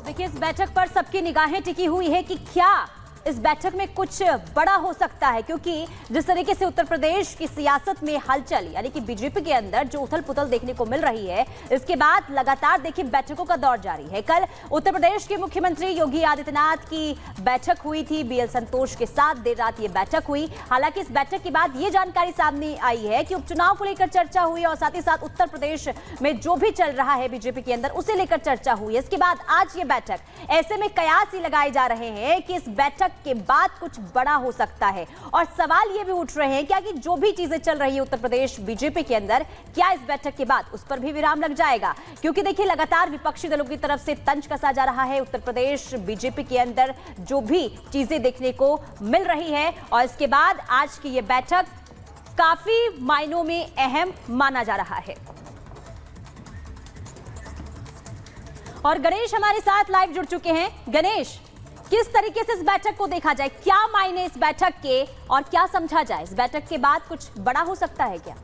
देखिए, इस बैठक पर सबकी निगाहें टिकी हुई है कि क्या इस बैठक में कुछ बड़ा हो सकता है, क्योंकि जिस तरीके से उत्तर प्रदेश की सियासत में हलचल यानी कि बीजेपी के अंदर जो उथल पुथल देखने को मिल रही है, इसके बाद लगातार देखिए बैठकों का दौर जारी है। कल उत्तर प्रदेश के मुख्यमंत्री योगी आदित्यनाथ की बैठक हुई थी, बीएल संतोष के साथ देर रात ये बैठक हुई। हालांकि इस बैठक के बाद ये जानकारी सामने आई है कि उपचुनाव को लेकर चर्चा हुई और साथ ही साथ उत्तर प्रदेश में जो भी चल रहा है बीजेपी के अंदर उसे लेकर चर्चा हुई। इसके बाद आज ये बैठक, ऐसे में कयास ही लगाए जा रहे हैं कि इस बैठक के बाद कुछ बड़ा हो सकता है और सवाल ये भी उठ रहे हैं कि जो भी चीजें चल रही है उत्तर प्रदेश बीजेपी के अंदर, क्या इस बैठक के बाद उस पर भी विराम लग जाएगा? क्योंकि देखिए लगातार विपक्षी दलों की तरफ से तंज कसा जा रहा है उत्तर प्रदेश बीजेपी के अंदर जो भी चीजें देखने को मिल रही है, और इसके बाद आज की ये बैठक काफी मायनों में अहम माना जा रहा है। और गणेश हमारे साथ लाइव जुड़ चुके हैं। गणेश, किस तरीके से इस बैठक को देखा जाए, क्या मायने इस बैठक के और क्या समझा जाए? इस बैठक के बाद कुछ बड़ा हो सकता है क्या?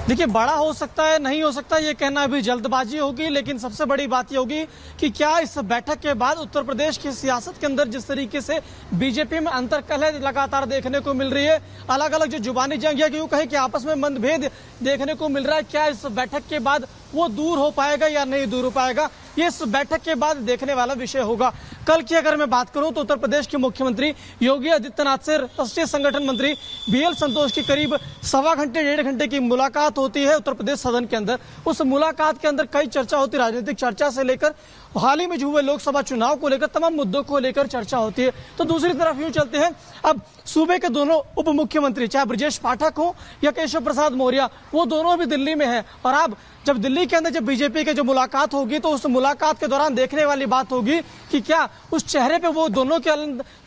देखिए, बड़ा हो सकता है, नहीं हो सकता, ये कहना अभी जल्दबाजी होगी, लेकिन सबसे बड़ी बात ये होगी कि क्या इस बैठक के बाद उत्तर प्रदेश की सियासत के अंदर जिस तरीके से बीजेपी में अंतर्कलह लगातार देखने को मिल रही है, अलग अलग जो जुबानी जंग या यूं कहे कि आपस में मतभेद देखने को मिल रहा है, क्या इस बैठक के बाद वो दूर हो पाएगा या नहीं दूर हो पाएगा, ये इस बैठक के बाद देखने वाला विषय होगा। कल की अगर मैं बात करूं तो उत्तर प्रदेश के मुख्यमंत्री योगी आदित्यनाथ से राष्ट्रीय संगठन मंत्री बीएल संतोष की करीब सवा घंटे 1.5 घंटे की मुलाकात होती है उत्तर प्रदेश सदन के अंदर। उस मुलाकात के अंदर कई चर्चा होती है, राजनीतिक चर्चा से लेकर हाल ही में जो हुए लोकसभा चुनाव को लेकर तमाम मुद्दों को लेकर चर्चा होती है। तो दूसरी तरफ यूं चलते हैं, अब सूबे के दोनों उप मुख्यमंत्री चाहे ब्रजेश पाठक हो या केशव प्रसाद मौर्य, वो दोनों भी दिल्ली में हैं। और अब जब दिल्ली के अंदर जब बीजेपी की जो मुलाकात होगी तो उस मुलाकात के दौरान देखने वाली बात होगी कि क्या उस चेहरे पे वो दोनों के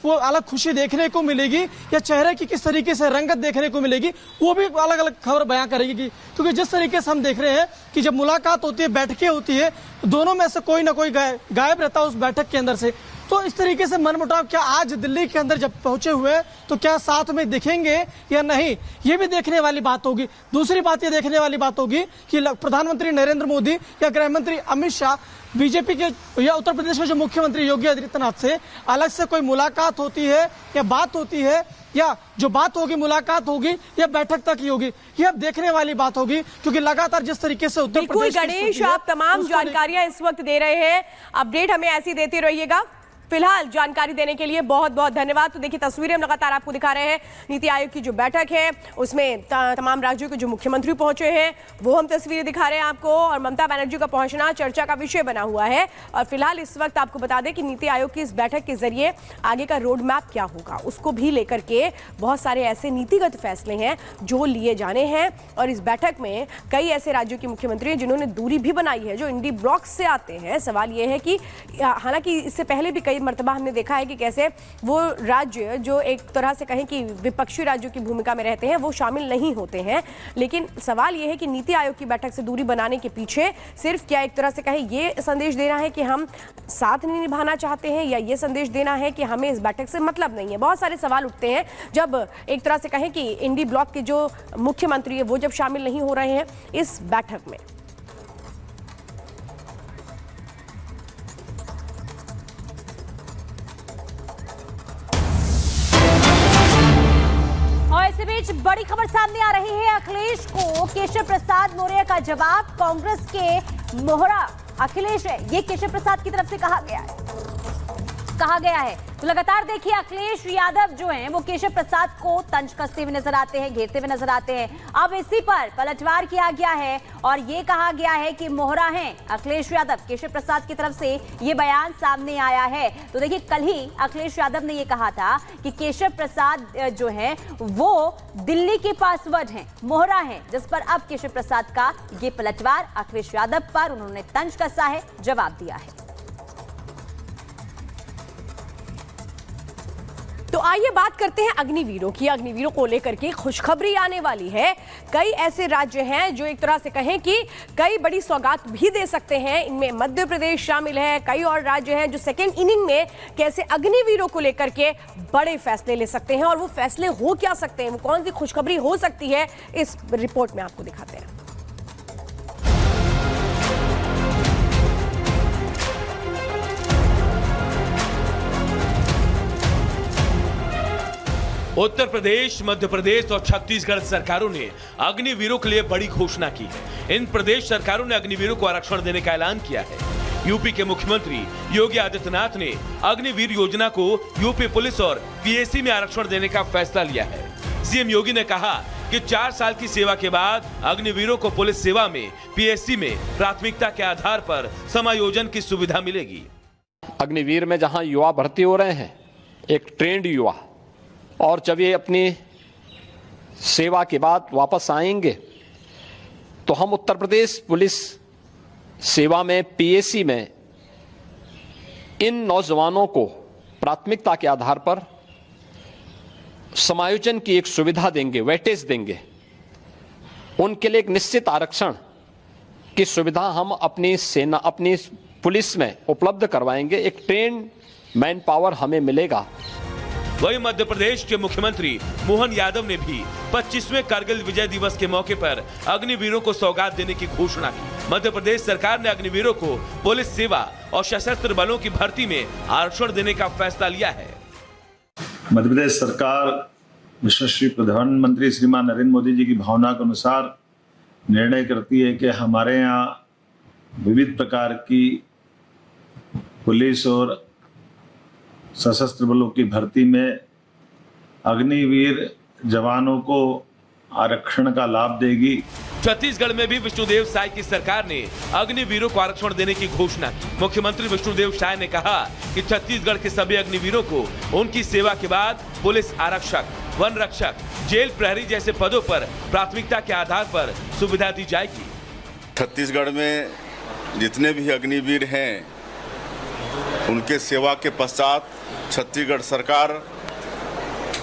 वो अलग खुशी देखने को मिलेगी या चेहरे की किस तरीके से रंगत देखने को मिलेगी, वो भी अलग अलग खबर बयां करेगी। क्योंकि जिस तरीके से हम देख रहे हैं कि जब मुलाकात होती है, बैठकें होती है, दोनों में से कोई ना कोई गायब रहता है उस बैठक के अंदर से। तो इस तरीके से मनमुटाव क्या आज दिल्ली के अंदर जब पहुंचे हुए हैं तो क्या साथ में दिखेंगे या नहीं, ये भी देखने वाली बात होगी। दूसरी बात ये देखने वाली बात होगी कि प्रधानमंत्री नरेंद्र मोदी या गृह मंत्री अमित शाह बीजेपी के या उत्तर प्रदेश के जो मुख्यमंत्री योगी आदित्यनाथ से अलग से कोई मुलाकात होती है या बात होती है, या जो बात होगी मुलाकात होगी या बैठक तक ही होगी, ये अब देखने वाली बात होगी। क्योंकि लगातार जिस तरीके से उत्तर प्रदेश, गणेश आप तमाम जानकारियां इस वक्त दे रहे हैं, अपडेट हमें ऐसी देते रहिएगा। फिलहाल जानकारी देने के लिए बहुत बहुत धन्यवाद। तो देखिए, तस्वीरें हम लगातार आपको दिखा रहे हैं। नीति आयोग की जो बैठक है उसमें तमाम राज्यों के जो मुख्यमंत्री पहुंचे हैं वो हम तस्वीरें दिखा रहे हैं आपको, और ममता बनर्जी का पहुंचना चर्चा का विषय बना हुआ है। और फिलहाल इस वक्त आपको बता दें कि नीति आयोग की इस बैठक के जरिए आगे का रोड मैप क्या होगा उसको भी लेकर के बहुत सारे ऐसे नीतिगत फैसले हैं जो लिए जाने हैं। और इस बैठक में कई ऐसे राज्यों के मुख्यमंत्री हैं जिन्होंने दूरी भी बनाई है, जो इंडी ब्लॉक से आते हैं। सवाल यह है कि हालांकि इससे पहले भी कई मर्तबा हमने देखा है कि कैसे वो राज्य जो एक तरह से कहें कि विपक्षी राज्यों की भूमिका में रहते हैं वो शामिल नहीं होते हैं। लेकिन सवाल ये है कि नीति आयोग की बैठक से दूरी बनाने के पीछे सिर्फ क्या एक तरह से कहें ये संदेश देना है कि हम साथ नहीं निभाना चाहते हैं, या ये संदेश देना है कि हमें इस बैठक से मतलब नहीं है। बहुत सारे सवाल उठते हैं जब एक तरह से कहें कि इंडी ब्लॉक के जो मुख्यमंत्री है वो जब शामिल नहीं हो रहे हैं इस बैठक में। और इसी बीच बड़ी खबर सामने आ रही है, अखिलेश को केशव प्रसाद मौर्य का जवाब। कांग्रेस के मोहरा अखिलेश है, ये केशव प्रसाद की तरफ से कहा गया है। तो लगातार देखिए अखिलेश यादव जो हैं वो केशव प्रसाद को तंज कसते हुए नजर आते हैं, घेरते हुए नजर आते हैं। अब इसी पर पलटवार किया गया है और ये कहा गया है कि मोहरा हैं अखिलेश यादव। केशव प्रसाद की तरफ से ये बयान सामने आया है। तो देखिए, कल ही अखिलेश यादव ने ये कहा था कि केशव प्रसाद जो है वो दिल्ली के पासवर्ड हैं, मोहरा हैं, जिस पर अब केशव प्रसाद का ये पलटवार अखिलेश यादव पर उन्होंने तंज कसा है, जवाब दिया है। तो आइए बात करते हैं अग्निवीरों की। अग्निवीरों को लेकर के खुशखबरी आने वाली है। कई ऐसे राज्य हैं जो एक तरह से कहें कि कई बड़ी सौगात भी दे सकते हैं, इनमें मध्य प्रदेश शामिल है। कई और राज्य हैं जो सेकेंड इनिंग में कैसे अग्निवीरों को लेकर के बड़े फैसले ले सकते हैं, और वो फैसले हो क्या सकते हैं, वो कौन सी खुशखबरी हो सकती है, इस रिपोर्ट में आपको दिखाते हैं। उत्तर प्रदेश, मध्य प्रदेश और छत्तीसगढ़ सरकारों ने अग्निवीरों के लिए बड़ी घोषणा की है। इन प्रदेश सरकारों ने अग्निवीरों को आरक्षण देने का ऐलान किया है। यूपी के मुख्यमंत्री योगी आदित्यनाथ ने अग्निवीर योजना को यूपी पुलिस और पीएसी में आरक्षण देने का फैसला लिया है। सीएम योगी ने कहा कि 4 साल की सेवा के बाद अग्निवीरों को पुलिस सेवा में, पीएससी में प्राथमिकता के आधार पर समायोजन की सुविधा मिलेगी। अग्निवीर में जहां युवा भर्ती हो रहे हैं, एक ट्रेंड युवा, और जब ये अपनी सेवा के बाद वापस आएंगे तो हम उत्तर प्रदेश पुलिस सेवा में, पीएसी में इन नौजवानों को प्राथमिकता के आधार पर समायोजन की एक सुविधा देंगे, वेटेज देंगे। उनके लिए एक निश्चित आरक्षण की सुविधा हम अपनी सेना, अपनी पुलिस में उपलब्ध करवाएंगे। एक ट्रेन मैन पावर हमें मिलेगा। वहीं मध्य प्रदेश के मुख्यमंत्री मोहन यादव ने भी 25वें कारगिल विजय दिवस के मौके पर अग्निवीरों को सौगात देने की घोषणा की। मध्य प्रदेश सरकार ने अग्निवीरों को पुलिस सेवा और सशस्त्र बलों की भर्ती में आरक्षण देने का फैसला लिया है। मध्य प्रदेश सरकार यशस्वी प्रधानमंत्री श्रीमान नरेंद्र मोदी जी की भावना के अनुसार निर्णय करती है कि हमारे यहाँ विविध प्रकार की पुलिस और सशस्त्र बलों की भर्ती में अग्निवीर जवानों को आरक्षण का लाभ देगी। छत्तीसगढ़ में भी विष्णुदेव साय की सरकार ने अग्निवीरों को आरक्षण देने की घोषणा की। मुख्यमंत्री विष्णुदेव साय ने कहा कि छत्तीसगढ़ के सभी अग्निवीरों को उनकी सेवा के बाद पुलिस आरक्षक, वन रक्षक, जेल प्रहरी जैसे पदों पर प्राथमिकता के आधार पर सुविधा दी जाएगी। छत्तीसगढ़ में जितने भी अग्निवीर हैं, उनके सेवा के पश्चात छत्तीसगढ़ सरकार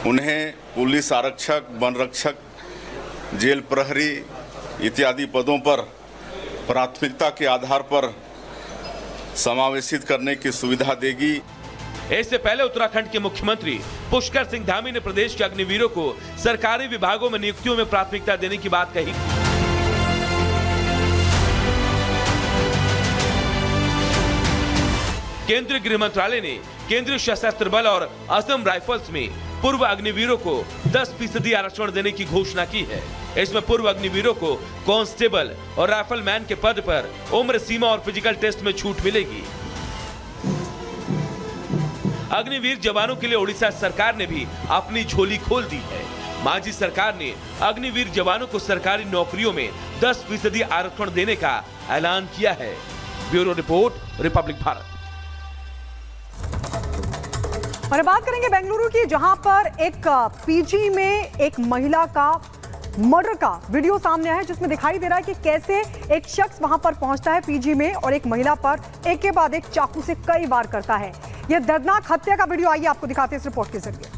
उन्हें पुलिस आरक्षक, वन रक्षक, जेल प्रहरी इत्यादि पदों पर प्राथमिकता के आधार पर समावेशित करने की सुविधा देगी। इससे पहले उत्तराखंड के मुख्यमंत्री पुष्कर सिंह धामी ने प्रदेश के अग्निवीरों को सरकारी विभागों में नियुक्तियों में प्राथमिकता देने की बात कही। केंद्रीय गृह मंत्रालय ने केंद्रीय सशस्त्र बल और असम राइफल्स में पूर्व अग्निवीरों को 10% आरक्षण देने की घोषणा की है। इसमें पूर्व अग्निवीरों को कांस्टेबल और राइफलमैन के पद पर उम्र सीमा और फिजिकल टेस्ट में छूट मिलेगी। अग्निवीर जवानों के लिए उड़ीसा सरकार ने भी अपनी झोली खोल दी है। मांझी सरकार ने अग्निवीर जवानों को सरकारी नौकरियों में 10% आरक्षण देने का ऐलान किया है। Bureau report, Republic Bharat. और बात करेंगे बेंगलुरु की, जहां पर एक पीजी में एक महिला का मर्डर का वीडियो सामने आया है, जिसमें दिखाई दे रहा है कि कैसे एक शख्स वहां पर पहुंचता है पीजी में और एक महिला पर एक के बाद एक चाकू से कई वार करता है। यह दर्दनाक हत्या का वीडियो आइए आपको दिखाते हैं इस रिपोर्ट के जरिए।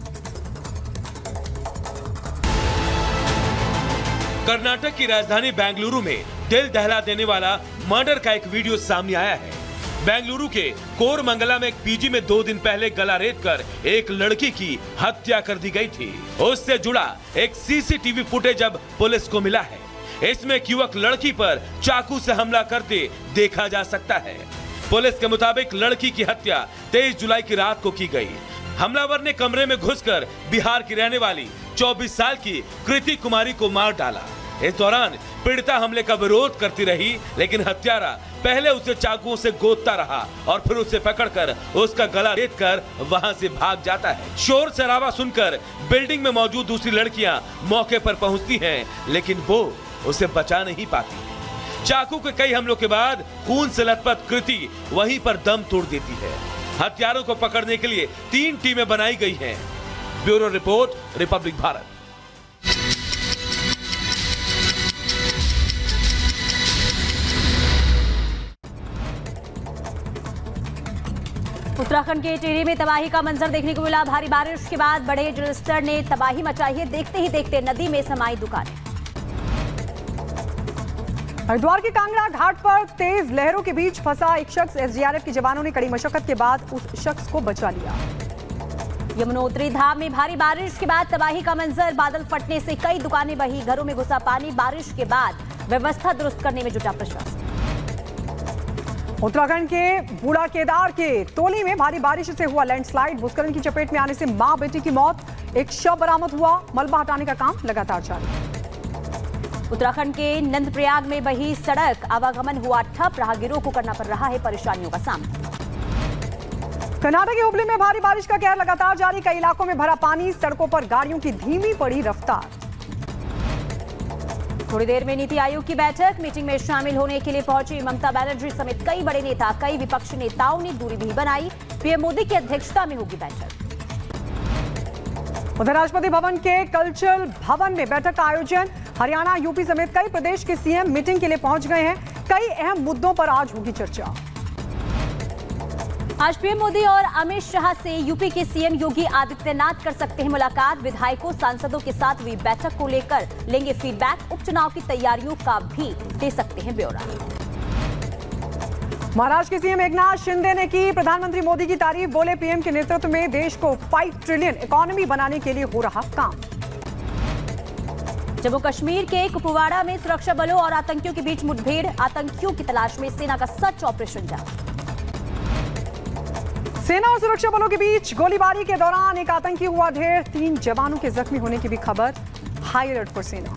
कर्नाटक की राजधानी बेंगलुरु में दिल दहला देने वाला मर्डर का एक वीडियो सामने आया है। बेंगलुरु के कोरमंगला में एक पीजी में 2 दिन पहले गला रेत कर एक लड़की की हत्या कर दी गई थी। उससे जुड़ा एक सीसीटीवी फुटेज अब पुलिस को मिला है। इसमें एक युवक लड़की पर चाकू से हमला करते देखा जा सकता है। पुलिस के मुताबिक लड़की की हत्या 23 जुलाई की रात को की गई। हमलावर ने कमरे में घुसकर बिहार की रहने वाली 24 साल की कृति कुमारी को मार डाला। इस दौरान पीड़िता हमले का विरोध करती रही, लेकिन हत्यारा पहले उसे चाकुओं से गोदता रहा और फिर उसे पकड़कर उसका गला रेत कर वहां से भाग जाता है। शोर शराबा सुनकर बिल्डिंग में मौजूद दूसरी लड़कियां मौके पर पहुंचती हैं, लेकिन वो उसे बचा नहीं पाती। चाकू के कई हमलों के बाद खून से लथपथ कृति वहीं पर दम तोड़ देती है। हत्यारों को पकड़ने के लिए 3 टीमें बनाई गई हैं। Bureau report, Republic Bharat. Uttarakhand के टिहरी में तबाही का मंजर देखने को मिला। भारी बारिश के बाद बड़े जलस्तर ने तबाही मचाई है। देखते ही देखते नदी में समाई दुकानें। हरिद्वार के कांगड़ा घाट पर तेज लहरों के बीच फंसा एक शख्स, एसडीआरएफ के जवानों ने कड़ी मशक्कत के बाद उस शख्स को बचा लिया। यमुनोत्री धाम में भारी बारिश के बाद तबाही का मंजर। बादल फटने से कई दुकानें बही, घरों में घुसा पानी। बारिश के बाद व्यवस्था दुरुस्त करने में जुटा प्रशासन। उत्तराखंड के बूढ़ा केदार के टोली में भारी बारिश से हुआ लैंडस्लाइड। भूस्खलन की चपेट में आने से मां बेटी की मौत। एक शव बरामद हुआ। मलबा हटाने का काम लगातार जारी। उत्तराखंड के नंदप्रयाग में बही सड़क, आवागमन हुआ ठप, राहगीरों को करना पड़ रहा है परेशानियों का सामना। कर्नाटक के हुबली में भारी बारिश का कहर लगातार जारी, कई इलाकों में भरा पानी, सड़कों पर गाड़ियों की धीमी पड़ी रफ्तार। थोड़ी देर में नीति आयोग की बैठक, मीटिंग में शामिल होने के लिए पहुंची ममता बनर्जी समेत कई बड़े नेता, कई विपक्षी नेताओं ने दूरी भी बनाई। पीएम मोदी की अध्यक्षता में होगी बैठक। उधर राष्ट्रपति भवन के कल्चरल भवन में बैठक का आयोजन, हरियाणा, यूपी समेत कई प्रदेश के सीएम मीटिंग के लिए पहुंच गए हैं। कई अहम मुद्दों पर आज होगी चर्चा। आज पीएम मोदी और अमित शाह से यूपी के सीएम योगी आदित्यनाथ कर सकते हैं मुलाकात। विधायकों, सांसदों के साथ हुई बैठक को लेकर लेंगे फीडबैक। उपचुनाव की तैयारियों का भी दे सकते हैं ब्यौरा। महाराष्ट्र के सीएम एकनाथ शिंदे ने की प्रधानमंत्री मोदी की तारीफ, बोले पीएम के नेतृत्व में देश को 5 ट्रिलियन इकोनॉमी बनाने के लिए हो रहा काम। जम्मू कश्मीर के कुपवाड़ा में सुरक्षा बलों और आतंकियों के बीच मुठभेड़, आतंकियों की तलाश में सेना का सर्च ऑपरेशन जारी। सेना और सुरक्षा बलों के बीच गोलीबारी के दौरान एक आतंकी हुआ ढेर, 3 जवानों के जख्मी होने की भी खबर। हाई अलर्ट पर सेना।